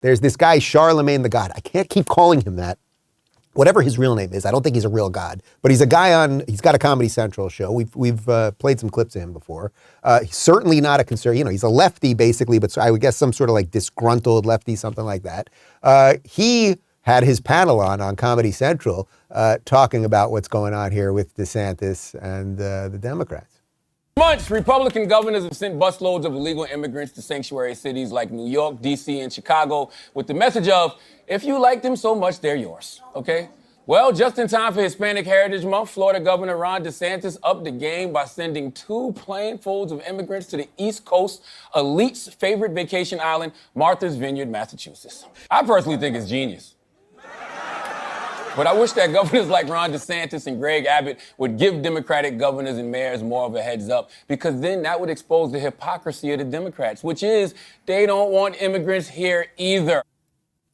There's this guy, Charlamagne the God. I can't keep calling him that. Whatever his real name is, I don't think he's a real god, but he's a guy he's got a Comedy Central show. We've played some clips of him before. He's certainly not a conservative, he's a lefty basically, but I would guess some sort of like disgruntled lefty, something like that. He had his panel on Comedy Central talking about what's going on here with DeSantis and the Democrats. Months, Republican governors have sent busloads of illegal immigrants to sanctuary cities like New York, D.C., and Chicago with the message of, if you like them so much, they're yours, okay? Well, just in time for Hispanic Heritage Month, Florida Governor Ron DeSantis upped the game by sending 2 planefuls of immigrants to the East Coast elite's favorite vacation island, Martha's Vineyard, Massachusetts. I personally think it's genius. But I wish that governors like Ron DeSantis and Greg Abbott would give Democratic governors and mayors more of a heads up, because then that would expose the hypocrisy of the Democrats, which is they don't want immigrants here either.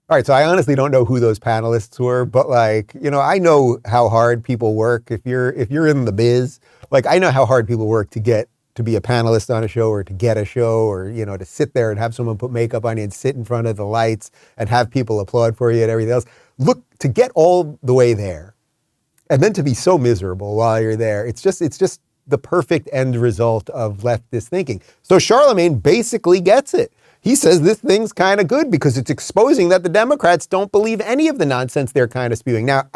All right, so I honestly don't know who those panelists were, but I know how hard people work. If you're in the biz, I know how hard people work to get to be a panelist on a show or to get a show or, to sit there and have someone put makeup on you and sit in front of the lights and have people applaud for you and everything else. Look, to get all the way there and then to be so miserable while you're there, it's just the perfect end result of leftist thinking. So Charlamagne basically gets it. He says this thing's kind of good because it's exposing that the Democrats don't believe any of the nonsense they're kind of spewing. Now,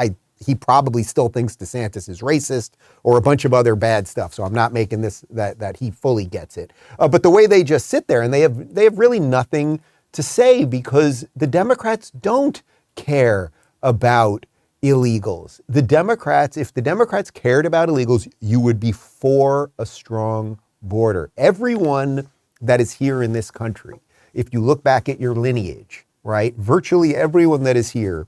he probably still thinks DeSantis is racist or a bunch of other bad stuff. So I'm not making this that he fully gets it. But the way they just sit there and they have really nothing to say because the Democrats don't care about illegals. If the Democrats cared about illegals, you would be for a strong border. Everyone that is here in this country, if you look back at your lineage, right, virtually everyone that is here,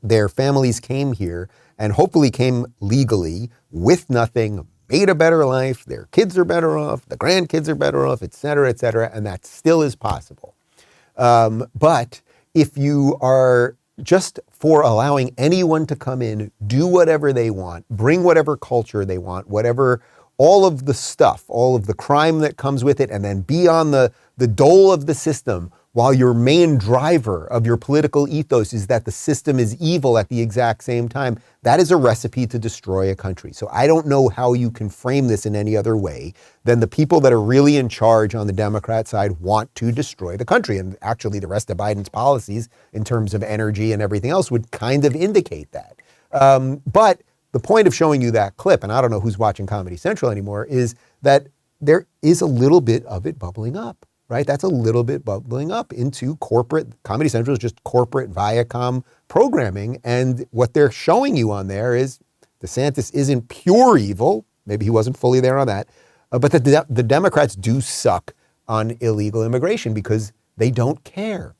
their families came here and hopefully came legally with nothing, made a better life, their kids are better off, the grandkids are better off, et cetera, and that still is possible. But if you are just for allowing anyone to come in, do whatever they want, bring whatever culture they want, all of the stuff, all of the crime that comes with it, and then be on the dole of the system while your main driver of your political ethos is that the system is evil at the exact same time, that is a recipe to destroy a country. So I don't know how you can frame this in any other way than the people that are really in charge on the Democrat side want to destroy the country. And actually the rest of Biden's policies in terms of energy and everything else would kind of indicate that. But the point of showing you that clip, and I don't know who's watching Comedy Central anymore, is that there is a little bit of it bubbling up. Right? That's a little bit bubbling up into corporate. Comedy Central is just corporate Viacom programming. And what they're showing you on there is DeSantis isn't pure evil. Maybe he wasn't fully there on that. But the Democrats do suck on illegal immigration because they don't care.